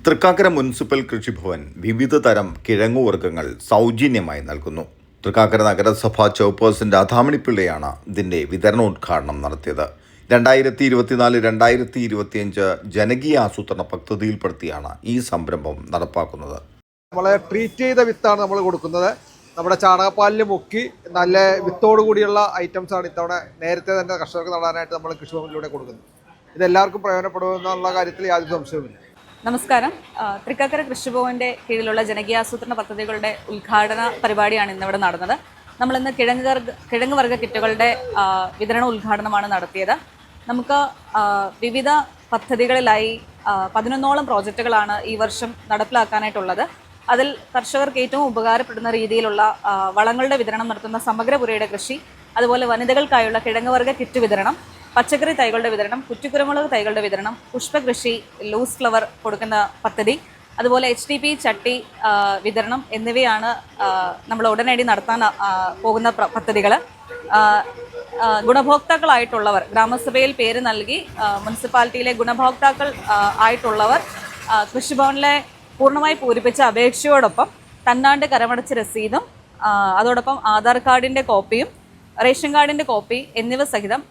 Thrikkakara municipal കൃഷിഭവൻ വിവിധ തരം കിഴങ്ങുവർഗ്ഗങ്ങൾ സൗജന്യമായി നൽകുന്നു. തൃക്കാക്കര നഗരസഭാ ചെയർപേഴ്സൺ രാധാമണിപ്പിള്ളയാണ് ഇതിൻ്റെ വിതരണോദ്ഘാടനം നടത്തിയത്. 2024-2025 ജനകീയ ആസൂത്രണ പദ്ധതിയിൽപ്പെടുത്തിയാണ് ഈ സംരംഭം നടപ്പാക്കുന്നത്. നമ്മളെ ട്രീറ്റ് ചെയ്ത വിത്താണ് നമ്മൾ കൊടുക്കുന്നത്. നമ്മുടെ ചാണകപ്പാലിൽ മുക്കി നല്ല വിത്തോടു കൂടിയുള്ള ഐറ്റംസാണ് ഇത്തവണ നേരത്തെ തന്നെ കർഷകർക്ക് നടാനായിട്ട് നമ്മൾ കൃഷിഭവനിലൂടെ കൊടുക്കുന്നത്. ഇതെല്ലാവർക്കും പ്രയോജനപ്പെടുമെന്നുള്ള കാര്യത്തിൽ യാതൊരു സംശയവുമില്ല. നമസ്കാരം. തൃക്കാക്കര കൃഷിഭവന്റെ കീഴിലുള്ള ജനകീയാസൂത്രണ പദ്ധതികളുടെ ഉദ്ഘാടന പരിപാടിയാണ് ഇന്നിവിടെ നടന്നത്. നമ്മളിന്ന് കിഴങ്ങ് വർഗ്ഗ കിറ്റുകളുടെ വിതരണ ഉദ്ഘാടനമാണ് നടത്തിയത്. നമുക്ക് വിവിധ പദ്ധതികളിലായി 11ഓളം പ്രോജക്റ്റുകളാണ് ഈ വർഷം നടപ്പിലാക്കാനായിട്ടുള്ളത്. അതിൽ കർഷകർക്ക് ഏറ്റവും ഉപകാരപ്പെടുന്ന രീതിയിലുള്ള വളങ്ങളുടെ വിതരണം നടത്തുന്ന സമഗ്രപുരയുടെ കൃഷി, അതുപോലെ വനിതകൾക്കായുള്ള കിഴങ്ങ് വർഗ്ഗ കിറ്റ് വിതരണം, പച്ചക്കറി തൈകളുടെ വിതരണം, കുറ്റിക്കുരുമുളക് തൈകളുടെ വിതരണം, പുഷ്പകൃഷി, ലൂസ് ഫ്ലവർ കൊടുക്കുന്ന പദ്ധതി, അതുപോലെ HDP ചട്ടി വിതരണം എന്നിവയാണ് നമ്മൾ ഉടനടി നടത്താൻ പോകുന്ന പദ്ധതികൾ. ഗുണഭോക്താക്കളായിട്ടുള്ളവർ, ഗ്രാമസഭയിൽ പേര് നൽകി മുനിസിപ്പാലിറ്റിയിലെ ഗുണഭോക്താക്കൾ ആയിട്ടുള്ളവർ കൃഷിഭവനിലെ പൂർണ്ണമായി പൂരിപ്പിച്ച അപേക്ഷയോടൊപ്പം തന്നാണ്ട് കരമടച്ച രസീതും അതോടൊപ്പം ആധാർ കാർഡിൻ്റെ കോപ്പിയും റേഷൻ കാർഡിൻ്റെ കോപ്പി എന്നിവ സഹിതം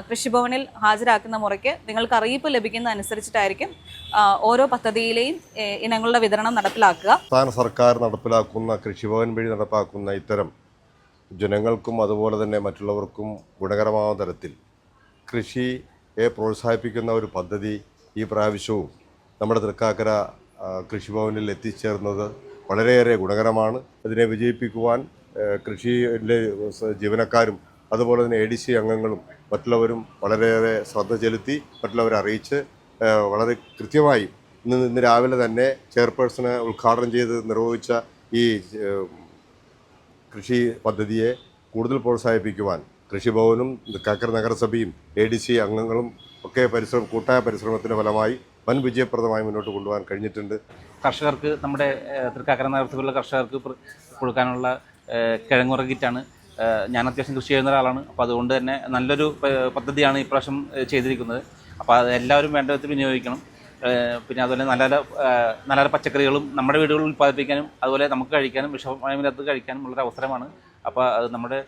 കൃഷിഭവനിൽ ഹാജരാക്കുന്ന മുറയ്ക്ക് നിങ്ങൾക്ക് അറിയിപ്പ് ലഭിക്കുന്ന അനുസരിച്ചിട്ടായിരിക്കും ഓരോ പദ്ധതിയിലെയും ഇനങ്ങളുടെ വിതരണം നടപ്പിലാക്കുക. സംസ്ഥാന സർക്കാർ നടപ്പിലാക്കുന്ന കൃഷിഭവൻ വഴി നടപ്പാക്കുന്ന ഇത്തരം ജനങ്ങൾക്കും അതുപോലെ തന്നെ മറ്റുള്ളവർക്കും ഗുണകരമാവുന്ന തരത്തിൽ കൃഷിയെ പ്രോത്സാഹിപ്പിക്കുന്ന ഒരു പദ്ധതി ഈ പ്രാവശ്യവും നമ്മുടെ തൃക്കാക്കര കൃഷിഭവനിൽ എത്തിച്ചേർന്നത് വളരെയേറെ ഗുണകരമാണ്. ഇതിനെ വിജയിപ്പിക്കുവാൻ കൃഷിയിലെ ജീവനക്കാരും അതുപോലെ തന്നെ ADC അംഗങ്ങളും മറ്റുള്ളവരും വളരെയേറെ ശ്രദ്ധ ചെലുത്തി മറ്റുള്ളവരെ അറിയിച്ച് വളരെ കൃത്യമായി ഇന്ന് രാവിലെ തന്നെ ചെയർപേഴ്സണ് ഉദ്ഘാടനം ചെയ്ത് നിർവഹിച്ച ഈ കൃഷി പദ്ധതിയെ കൂടുതൽ പ്രോത്സാഹിപ്പിക്കുവാൻ കൃഷിഭവനും തൃക്കാക്കര നഗരസഭയും ADC അംഗങ്ങളും ഒക്കെ കൂട്ടായ പരിശ്രമത്തിൻ്റെ ഫലമായി വൻ വിജയപ്രദമായി മുന്നോട്ട് കൊണ്ടുപോകാൻ കഴിഞ്ഞിട്ടുണ്ട്. കർഷകർക്ക്, നമ്മുടെ തൃക്കാക്കര നഗരത്തിലുള്ള കർഷകർക്ക് കൊടുക്കാനുള്ള കിഴങ്ങുവർഗ്ഗ കിറ്റാണ്. ഞാൻ അത്യാവശ്യം കൃഷി ചെയ്യുന്ന ഒരാളാണ്. അപ്പോൾ അതുകൊണ്ട് തന്നെ നല്ലൊരു പദ്ധതിയാണ് ഇപ്രാവശ്യം ചെയ്തിരിക്കുന്നത്. അപ്പോൾ അത് എല്ലാവരും വേണ്ട വിധത്തിൽ വിനിയോഗിക്കണം. പിന്നെ അതുപോലെ നല്ല നല്ല പച്ചക്കറികളും നമ്മുടെ വീടുകളിൽ ഉൽപ്പാദിപ്പിക്കാനും അതുപോലെ നമുക്ക് കഴിക്കാനും വിഷമയമില്ലാത്തത് കഴിക്കാനും ഉള്ളൊരു അവസരമാണ്. അപ്പോൾ അത് നമ്മുടെ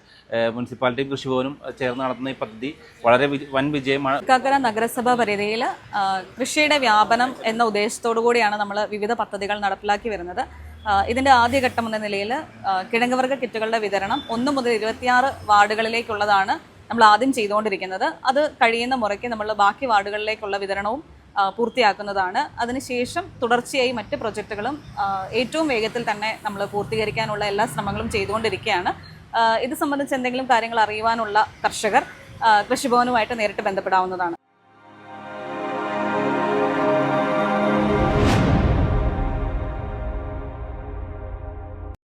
മുനിസിപ്പാലിറ്റിയും കൃഷിഭവനും ചേർന്ന് നടത്തുന്ന ഈ പദ്ധതി വളരെ വൻ വിജയമാണ്. തൃക്കാക്കര നഗരസഭ പരിധിയിൽ കൃഷിയുടെ വ്യാപനം എന്ന ഉദ്ദേശത്തോടു കൂടിയാണ് നമ്മൾ വിവിധ പദ്ധതികൾ നടപ്പിലാക്കി വരുന്നത്. ഇതിൻ്റെ ആദ്യഘട്ടം എന്ന നിലയിൽ കിഴങ്ങ് വർഗ്ഗ കിറ്റുകളുടെ വിതരണം 1 മുതൽ 26 വാർഡുകളിലേക്കുള്ളതാണ് നമ്മൾ ആദ്യം ചെയ്തുകൊണ്ടിരിക്കുന്നത്. അത് കഴിയുന്ന മുറയ്ക്ക് നമ്മൾ ബാക്കി വാർഡുകളിലേക്കുള്ള വിതരണവും പൂർത്തിയാക്കുന്നതാണ്. അതിനുശേഷം തുടർച്ചയായി മറ്റ് പ്രൊജക്റ്റുകളും ഏറ്റവും വേഗത്തിൽ തന്നെ നമ്മൾ പൂർത്തീകരിക്കാനുള്ള എല്ലാ ശ്രമങ്ങളും ചെയ്തുകൊണ്ടിരിക്കുകയാണ്. ഇത് സംബന്ധിച്ച് എന്തെങ്കിലും കാര്യങ്ങൾ അറിയുവാനുള്ള കർഷകർ കൃഷിഭവനുമായിട്ട് നേരിട്ട് ബന്ധപ്പെടാവുന്നതാണ്.